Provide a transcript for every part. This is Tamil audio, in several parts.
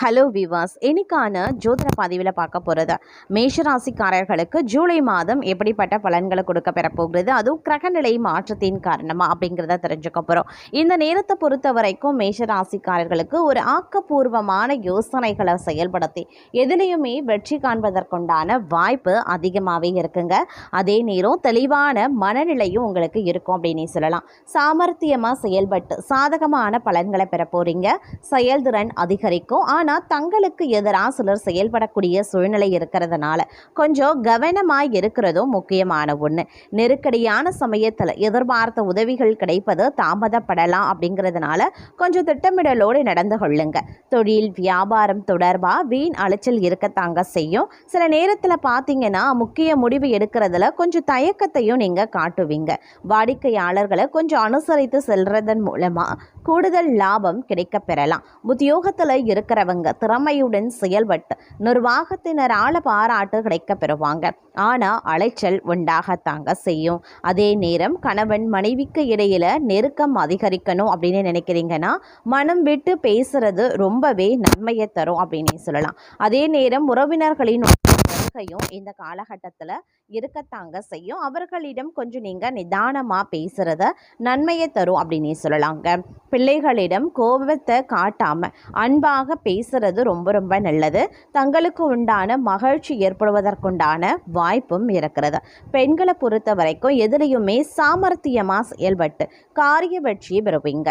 ஹலோ விவாஸ், இன்னைக்கான ஜோதிட பதிவில் பார்க்க போகிறது மேஷராசிக்காரர்களுக்கு ஜூலை மாதம் எப்படிப்பட்ட பலன்களை கொடுக்க பெறப்போகிறது, அதுவும் கிரகநிலை மாற்றத்தின் காரணமாக அப்படிங்கிறத தெரிஞ்சுக்க போகிறோம். இந்த நேரத்தை பொறுத்த வரைக்கும் மேஷராசிக்காரர்களுக்கு ஒரு ஆக்கப்பூர்வமான யோசனைகளை செயல்படுத்தி எதிலையுமே வெற்றி காண்பதற்குண்டான வாய்ப்பு அதிகமாகவே இருக்குங்க. அதே நேரம் தெளிவான மனநிலையும் உங்களுக்கு இருக்கும் அப்படின்னு சொல்லலாம். சாமர்த்தியமாக செயல்பட்டு சாதகமான பலன்களை பெற போகிறீங்க. செயல்திறன் அதிகரிக்கும். ஆனால் தங்களுக்கு எதிராக சிலர் செயல்படக்கூடிய சூழ்நிலை இருக்கிறதுனால கொஞ்சம் கவனமாக இருக்கிறதும் முக்கியமான ஒன்று. நெருக்கடியான சமயத்தில் எதிர்பார்த்த உதவிகள் கிடைப்பது தாமதப்படலாம். அப்படிங்கிறதுனால கொஞ்சம் திட்டமிடலோடு நடந்து கொள்ளுங்க. தொழில் வியாபாரம் தொடர்பாக வீண் அலைச்சல் இருக்கத்தாங்க செய்யும். சில நேரத்தில் பார்த்தீங்கன்னா முக்கிய முடிவு எடுக்கிறதுல கொஞ்சம் தயக்கத்தையும் நீங்கள் காட்டுவீங்க. வாடிக்கையாளர்களை கொஞ்சம் அனுசரித்து செல்றதன் மூலமாக கூடுதல் லாபம் கிடைக்க பெறலாம். உத்தியோகத்தில் இருக்கிறவங்க திறமையுடன் செயல்பட்டு நிர்வாகத்தினரால் பாராட்டு கிடைக்க பெறுவாங்க. ஆனால் அலைச்சல் உண்டாகத்தாங்க செய்யும். அதே நேரம் கணவன் மனைவிக்கு இடையில நெருக்கம் அதிகரிக்கணும் அப்படின்னு நினைக்கிறீங்கன்னா மனம் விட்டு பேசுறது ரொம்பவே நன்மையை தரும் அப்படின்னு சொல்லலாம். அதே நேரம் உறவினர்களின் வருகையும் இந்த காலகட்டத்தில் இருக்கத்தாங்க செய்யும். அவர்களிடம் கொஞ்சம் நீங்கள் நிதானமாக பேசுகிறத நன்மையை தரும் அப்படின்னு சொல்லலாங்க. பிள்ளைகளிடம் கோபத்தை காட்டாமல் அன்பாக பேசுகிறது ரொம்ப ரொம்ப நல்லது. தங்களுக்கு உண்டான மகிழ்ச்சி ஏற்படுவதற்குண்டான வாய்ப்பும் இருக்கிறது. பெண்களை பொறுத்த வரைக்கும் எதிலையுமே சாமர்த்தியமாக செயல்பட்டு காரிய வெற்றியை பெறுவீங்க.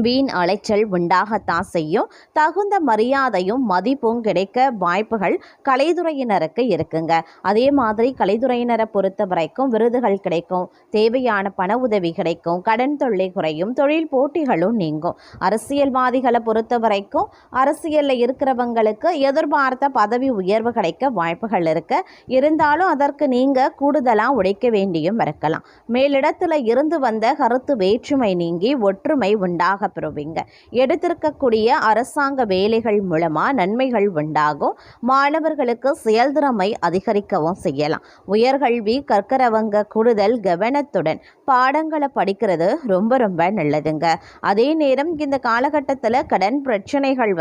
வீண் அலைச்சல் உண்டாகத்தான் செய்யும். தகுந்த மரியாதையும் மதிப்பும் கிடைக்க வாய்ப்புகள் கலைத்துறையினருக்கு இருக்குங்க. அதே மாதிரி கலைத்துறையினரை பொறுத்த வரைக்கும் விருதுகள் கிடைக்கும். தேவையான பண உதவி கிடைக்கும். கடன் தொல்லை குறையும். தொழில் போட்டிகளும் நீங்கும். அரசியல்வாதிகளை பொறுத்த வரைக்கும் அரசியலில் இருக்கிறவங்களுக்கு எதிர்பார்த்த பதவி உயர்வு கிடைக்க வாய்ப்புகள் இருக்கு. இருந்தாலும் அதற்கு நீங்கள் கூடுதலாக உழைக்க வேண்டியும் இருக்கலாம். மேலிடத்தில் இருந்து வந்த கருத்து வேற்றுமை நீங்கி ஒற்றுமை உண்டாக பெறுவீங்க. எடுத்திருக்கக்கூடிய அரசாங்க வேலைகள் மூலமா நன்மைகள் உண்டாகும். மாணவர்களுக்கு செயல்திறமை அதிகரிக்கவும் செய்யலாம். உயர்கல்வி கற்கிறவங்க கூடுதல் கவனத்துடன் பாடங்களை படிக்கிறது ரொம்ப ரொம்ப நல்லதுங்க. அதே நேரம் இந்த காலகட்டத்தில் கடன் பிரச்சனைகள்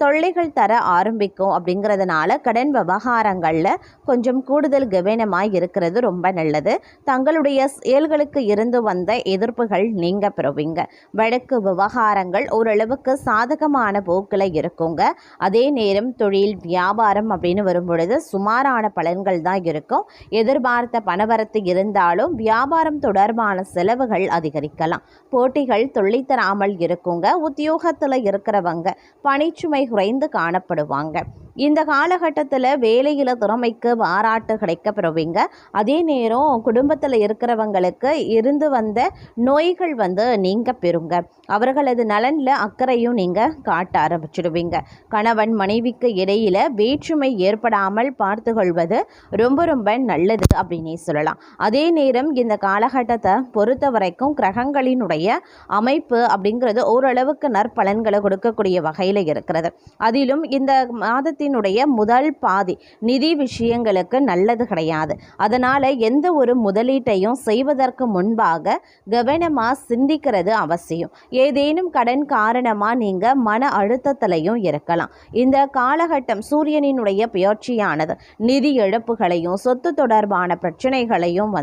தொல்லைகள் தர ஆரம்பிக்கும். அப்படிங்கிறதுனால கடன் விவகாரங்களில் கொஞ்சம் கூடுதல் கவனமாய் இருக்கிறது ரொம்ப நல்லது. தங்களுடைய செயல்களுக்கு இருந்து வந்த எதிர்ப்புகள் நீங்க பெறுவீங்க. வழக்கு விவகாரங்கள் ஓரளவுக்கு சாதகமான போக்கில் இருக்குங்க. அதே நேரம் தொழில் வியாபாரம் அப்படின்னு வரும்பொழுது சுமாரான பலன்கள் தான் இருக்கும். எதிர்பார்த்த பணவரத்து இருந்தாலும் வியாபாரம் தொடர்பான செலவுகள் அதிகரிக்கலாம். போட்டிகள் தொல்லைத்தராமல் இருக்குங்க. உத்தியோகத்தில் இருக்கிறவங்க பணிச்சுமை குறைந்து காணப்படுவாங்க. இந்த காலகட்டத்தில் வேலையில் திறமைக்கு பாராட்டு கிடைக்க பெறுவீங்க. அதே நேரம் குடும்பத்தில் இருக்கிறவங்களுக்கு இருந்து வந்த நோய்கள் நீங்க பெறுங்க. அவர்களது நலனில் அக்கறையும் நீங்கள் காட்ட ஆரம்பிச்சிடுவீங்க. கணவன் மனைவிக்கு இடையில வேற்றுமை ஏற்படாமல் பார்த்து கொள்வது ரொம்ப ரொம்ப நல்லது அப்படின்னே சொல்லலாம். அதே நேரம் இந்த காலகட்டத்தை பொறுத்த வரைக்கும் கிரகங்களினுடைய அமைப்பு அப்படிங்கிறது ஓரளவுக்கு நற்பலன்களை கொடுக்கக்கூடிய வகையில் இருக்கிறது. அதிலும் இந்த மாதத்தினுடைய முதல் பாதி நிதி விஷயங்களுக்கு நல்லது கிடையாது. அதனால் எந்த ஒரு முதலீட்டையும் செய்வதற்கு முன்பாக கவனமாக சிந்திக்கிறது அவசியம். ஏதேனும் கடன் காரணமாக நீங்கள் மன அழுத்தத்திலையும் இருக்கலாம். இந்த காலகட்டம் சூரியனினுடைய பெயர்ச்சியானது நிதி இழப்புகளையும் சொத்து தொடர்பான பிரச்சனைகளையும்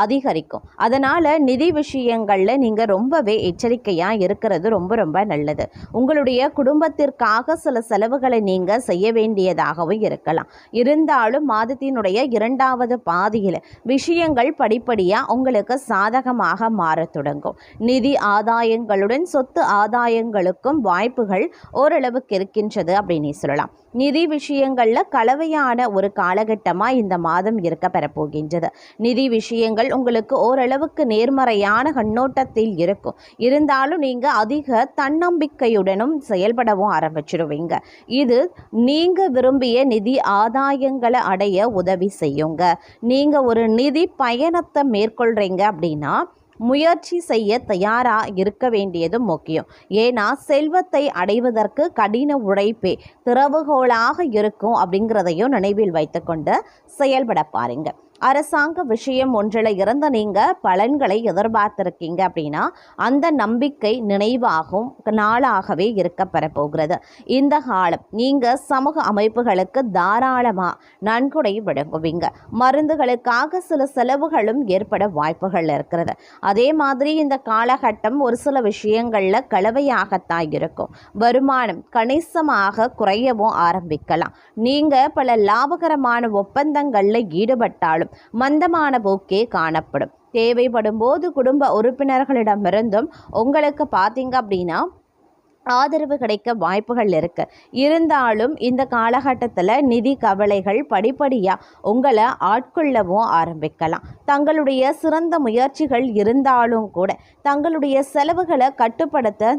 அதிகரிக்கும். அதனால் நிதி விஷயங்களில் நீங்கள் ரொம்பவே எச்சரிக்கையாக இருக்கிறது ரொம்ப ரொம்ப நல்லது. உங்களுடைய குடும்பத்திற்காக சில செலவுகளை நீங்கள் செய்ய வேண்டியதாகவும் இருக்கலாம். இருந்தாலும் மாதத்தினுடைய இரண்டாவது பாதியில் விஷயங்கள் படிப்படியாக உங்களுக்கு சாதகமாக மாறத் தொடங்கும். நிதி ஆதாயங்களுடன் சொத்து ஆதாயங்களுக்கும் வாய்ப்புகள் ஓரளவுக்கு இருக்கின்றது அப்படின்னு சொல்லலாம். நிதி விஷயங்களில் கலவையான ஒரு காலகட்டமாக இந்த மாதம் இருக்க பெறப்போகின்றது. நிதி விஷயங்கள் உங்களுக்கு ஓரளவுக்கு நேர்மறையான கண்ணோட்டத்தில் இருக்கும். இருந்தாலும் நீங்கள் அதிக தன்னம்பிக்கையுடனும் செயல்படவும் ஆரம்பிச்சிடுவீங்க. இது நீங்கள் விரும்பிய நிதி ஆதாயங்களை அடைய உதவி செய்யுங்க. நீங்கள் ஒரு நிதி பயணத்தை மேற்கொள்கிறீங்க அப்படின்னா முயற்சி செய்ய தயாராக இருக்க வேண்டியது முக்கியம். ஏன்னா செல்வத்தை அடைவதற்கு கடின உழைப்பே திறவுகோலாக இருக்கும் அப்படிங்கிறதையும் நினைவில் வைத்துக்கொண்டு செயல்பட பாருங்க. அரசாங்க விஷயம் ஒன்றில் இருந்து நீங்கள் பலன்களை எதிர்பார்த்துருக்கீங்க அப்படின்னா அந்த நம்பிக்கை நினைவாகும் நாளாகவே இருக்க பெறப்போகிறது. இந்த காலம் நீங்கள் சமூக அமைப்புகளுக்கு தாராளமாக நன்கொடை வழங்குவீங்க. மருந்துகளுக்காக சில செலவுகளும் ஏற்பட வாய்ப்புகள் இருக்கிறது. அதே மாதிரி இந்த காலகட்டம் ஒரு சில விஷயங்களில் கலவையாகத்தான் இருக்கும். வருமானம் கணிசமாக குறையவும் ஆரம்பிக்கலாம். நீங்கள் பல லாபகரமான ஒப்பந்தங்களில் ஈடுபட்டாலும் மந்தமான போக்கே காணப்படும். தேவைப்படும் போது குடும்ப உறுப்பினர்களிடமிருந்தும் உங்களுக்கு பார்த்தீங்க அப்படின்னா ஆதரவு கிடைக்க வாய்ப்புகள் இருக்கு. இருந்தாலும் இந்த காலகட்டத்தில் நிதி கவலைகள் படிப்படியாக உங்களை ஆட்கொள்ளவும் ஆரம்பிக்கலாம். தங்களுடைய சிறந்த முயற்சிகள் இருந்தாலும் கூட தங்களுடைய செலவுகளை கட்டுப்படுத்த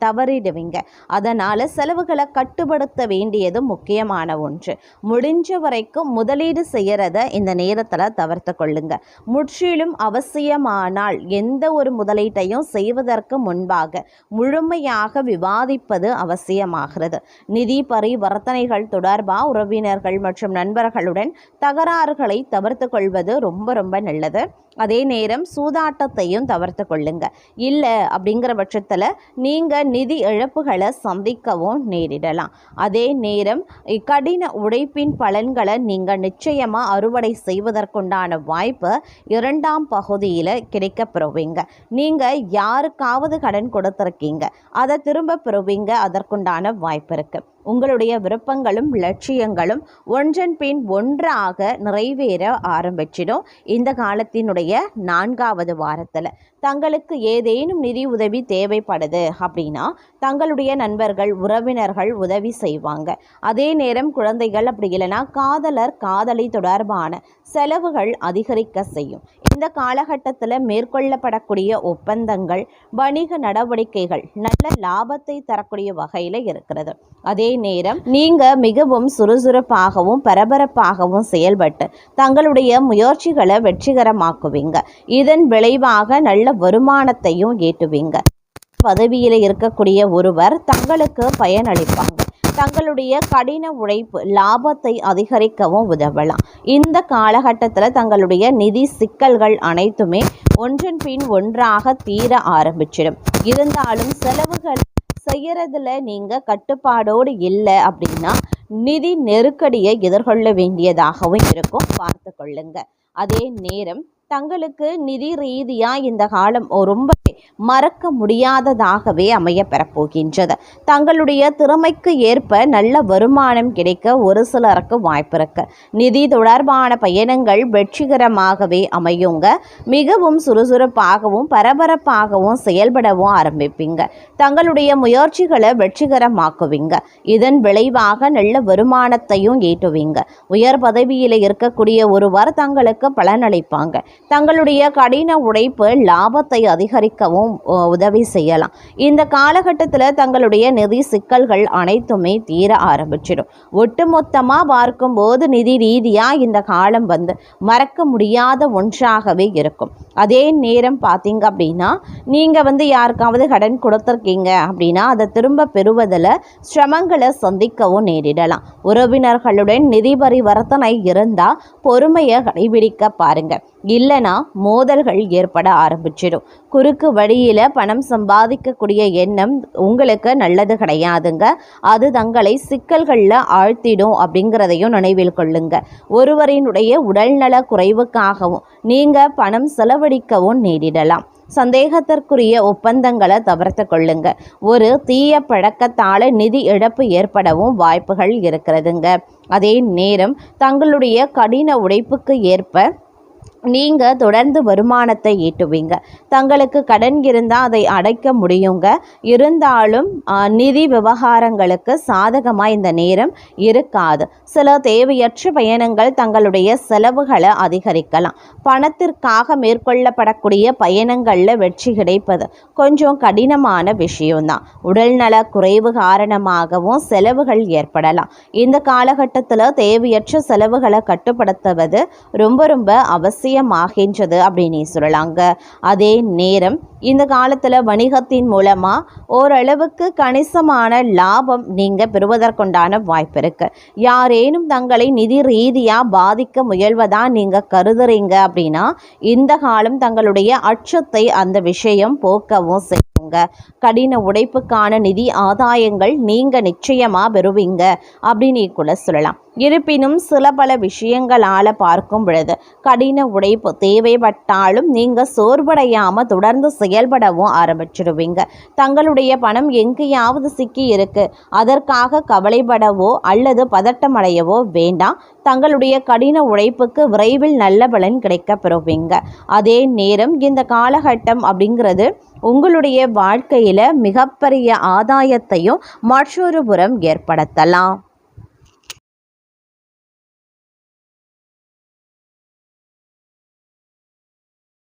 தவறிடுவீங்க. அதனால் செலவுகளை கட்டுப்படுத்த வேண்டியது முக்கியமான ஒன்று. முடிஞ்ச வரைக்கும் முதலீடு செய்கிறத இந்த நேரத்தில் தவிர்த்து கொள்ளுங்க. முற்றிலும் அவசியமானால் எந்த ஒரு முதலீட்டையும் செய்வதற்கு முன்பாக முழுமையாக விவாதிப்பது அவசியமாகிறது. நிதி பரிவர்த்தனைகள் தொடர்பாக உறவினர்கள் மற்றும் நண்பர்களுடன் தகராறுகளை தவிர்த்து கொள்வது ரொம்ப நல்லது. அதே நேரம் சூதாட்டத்தையும் தவிர்த்து கொள்ளுங்க. இல்லை அப்படிங்கிற பட்சத்தில் நீங்கள் நிதி இழப்புகளை சந்திக்கவும் நேரிடலாம். அதே நேரம் கடின உழைப்பின் பலன்களை நீங்கள் நிச்சயமாக அறுவடை செய்வதற்குண்டான வாய்ப்பு 2ஆம் பகுதியில் கிடைக்க பெறுவீங்க. நீங்கள் யாருக்காவது கடன் கொடுத்துருக்கீங்க, அதை திரும்ப பெறுவீங்க. அதற்குண்டான வாய்ப்பு இருக்குது. உங்களுடைய விருப்பங்களும் லட்சியங்களும் ஒன்றன் பின் ஒன்றாக நிறைவேற ஆரம்பிச்சிடும். இந்த காலத்தினுடைய 4வது வாரத்தில் தங்களுக்கு ஏதேனும் நிதி உதவி தேவைப்படுது அப்படின்னா தங்களுடைய நண்பர்கள் உறவினர்கள் உதவி செய்வாங்க. அதே நேரம் குழந்தைகள் அப்படி இல்லைன்னா காதலர் காதலி தொடர்பான செலவுகள் அதிகரிக்க செய்யும். இந்த காலகட்டத்தில் மேற்கொள்ளப்படக்கூடிய ஒப்பந்தங்கள் வணிக நடவடிக்கைகள் நல்ல லாபத்தை தரக்கூடிய வகையில் இருக்கிறது. அதே நேரம் நீங்கள் மிகவும் சுறுசுறுப்பாகவும் பரபரப்பாகவும் செயல்பட்டு தங்களுடைய முயற்சிகளை வெற்றிகரமாக்குவீங்க. இதன் விளைவாக நல்ல வருமானத்தையும் ஈட்டுவீங்க. பதவியில் இருக்கக்கூடிய ஒருவர் தங்களுக்கு பயனளிப்பாங்க. தங்களுடைய கடின உழைப்பு லாபத்தை அதிகரிக்கவும் உதவலாம். இந்த காலகட்டத்தில் தங்களுடைய நிதி சிக்கல்கள் அனைத்துமே ஒன்றன் பின் ஒன்றாக தீர ஆரம்பிச்சிடும். இருந்தாலும் செலவுகள் செய்யறதுல நீங்கள் கட்டுப்பாடோடு இல்லை அப்படின்னா நிதி நெருக்கடியை எதிர்கொள்ள வேண்டியதாகவும் இருக்கும். பார்த்து கொள்ளுங்க. அதே நேரம் தங்களுக்கு நிதி ரீதியாக இந்த காலம் ரொம்ப மறக்க முடியாததாகவே அமைய பெறப்போகின்றது. தங்களுடைய திறமைக்கு ஏற்ப நல்ல வருமானம் கிடைக்க ஒரு சிலருக்கு வாய்ப்பு இருக்கு. நிதி தொடர்பான பயணங்கள் வெற்றிகரமாகவே அமையுங்க. மிகவும் சுறுசுறுப்பாகவும் பரபரப்பாகவும் செயல்படவும் ஆரம்பிப்பீங்க. தங்களுடைய முயற்சிகளை வெற்றிகரமாக்குவீங்க. இதன் விளைவாக நல்ல வருமானத்தையும் ஈட்டுவீங்க. உயர் பதவியில் இருக்கக்கூடிய ஒருவர் தங்களுக்கு பலனளிப்பாங்க. தங்களுடைய கடின உழைப்பு லாபத்தை அதிகரிக்கவும் உதவி செய்யலாம். இந்த காலகட்டத்தில் தங்களுடைய நிதி சிக்கல்கள் அனைத்துமே தீர ஆரம்பிச்சிடும். ஒட்டுமொத்தமாக பார்க்கும்போது நிதி ரீதியாக இந்த காலம் மறக்க முடியாத ஒன்றாகவே இருக்கும். அதே நேரம் பார்த்தீங்க அப்படின்னா நீங்கள் யாருக்காவது கடன் கொடுத்துருக்கீங்க அப்படின்னா அதை திரும்ப பெறுவதில் சிரமங்களை சந்திக்கவும் நேரிடலாம். உறவினர்களுடன் நிதி பரிவர்த்தனை இருந்தால் பொறுமையை கடைபிடிக்க பாருங்க. இல்லைனா மோதல்கள் ஏற்பட ஆரம்பிச்சிடும். குறுக்கு வழியில் பணம் சம்பாதிக்கக்கூடிய எண்ணம் உங்களுக்கு நல்லது கிடையாதுங்க. அது தங்களை சிக்கல்களில் ஆழ்த்திடும் அப்படிங்கிறதையும் நினைவில் கொள்ளுங்க. ஒருவரினுடைய உடல்நல குறைவுக்காகவும் நீங்கள் பணம் செலவழிக்கவும் நேரிடலாம். சந்தேகத்திற்குரிய ஒப்பந்தங்களை தவிர்த்து கொள்ளுங்க. ஒரு தீய பழக்கத்தால் நிதி இழப்பு ஏற்படவும் வாய்ப்புகள் இருக்கிறதுங்க. அதே நேரம் தங்களுடைய கடின உழைப்புக்கு ஏற்ப நீங்கள் தொடர்ந்து வருமானத்தை ஈட்டுவீங்க. தங்களுக்கு கடன் இருந்தால் அதை அடைக்க முடியுங்க. இருந்தாலும் நிதி விவகாரங்களுக்கு சாதகமாக இந்த நேரம் இருக்காது. சில தேவையற்ற பயணங்கள் தங்களுடைய செலவுகளை அதிகரிக்கலாம். பணத்திற்காக மேற்கொள்ளப்படக்கூடிய பயணங்களில் வெற்றி கிடைப்பது கொஞ்சம் கடினமான விஷயம்தான். உடல்நல குறைவு காரணமாகவும் செலவுகள் ஏற்படலாம். இந்த காலகட்டத்தில் தேவையற்ற செலவுகளை கட்டுப்படுத்துவது ரொம்ப அவசியம் அவசியமாகின்றது அப்படின்னு சொல்லலாங்க. அதே நேரம் இந்த காலத்தில் வணிகத்தின் மூலமாக ஓரளவுக்கு கணிசமான லாபம் நீங்கள் பெறுவதற்குண்டான வாய்ப்பு இருக்குது. யாரேனும் தங்களை நிதி ரீதியாக பாதிக்க முயல்வதா நீங்கள் கருதுறீங்க அப்படின்னா இந்த காலம் தங்களுடைய அச்சத்தை அந்த விஷயம் போக்கவும் செய்யுங்க. கடின உழைப்புக்கான நிதி ஆதாயங்கள் நீங்கள் நிச்சயமாக பெறுவீங்க அப்படின்னு கூட சொல்லலாம். இருப்பினும் சில பல விஷயங்களால் பார்க்கும் பொழுது கடின உழைப்பு தேவைப்பட்டாலும் நீங்கள் சோர்வடையாமல் தொடர்ந்து செயல்படவும் ஆரம்பிச்சிடுவீங்க. தங்களுடைய பணம் எங்கேயாவது சிக்கி இருக்கு, அதற்காக கவலைப்படவோ அல்லது பதட்டமடையவோ வேண்டாம். தங்களுடைய கடின உழைப்புக்கு விரைவில் நல்ல பலன் கிடைக்க பெறுவீங்க. அதே நேரம் இந்த காலகட்டம் அப்படிங்கிறது உங்களுடைய வாழ்க்கையில் மிகப்பெரிய ஆதாயத்தையும் மற்றொரு புறம் ஏற்படுத்தலாம்.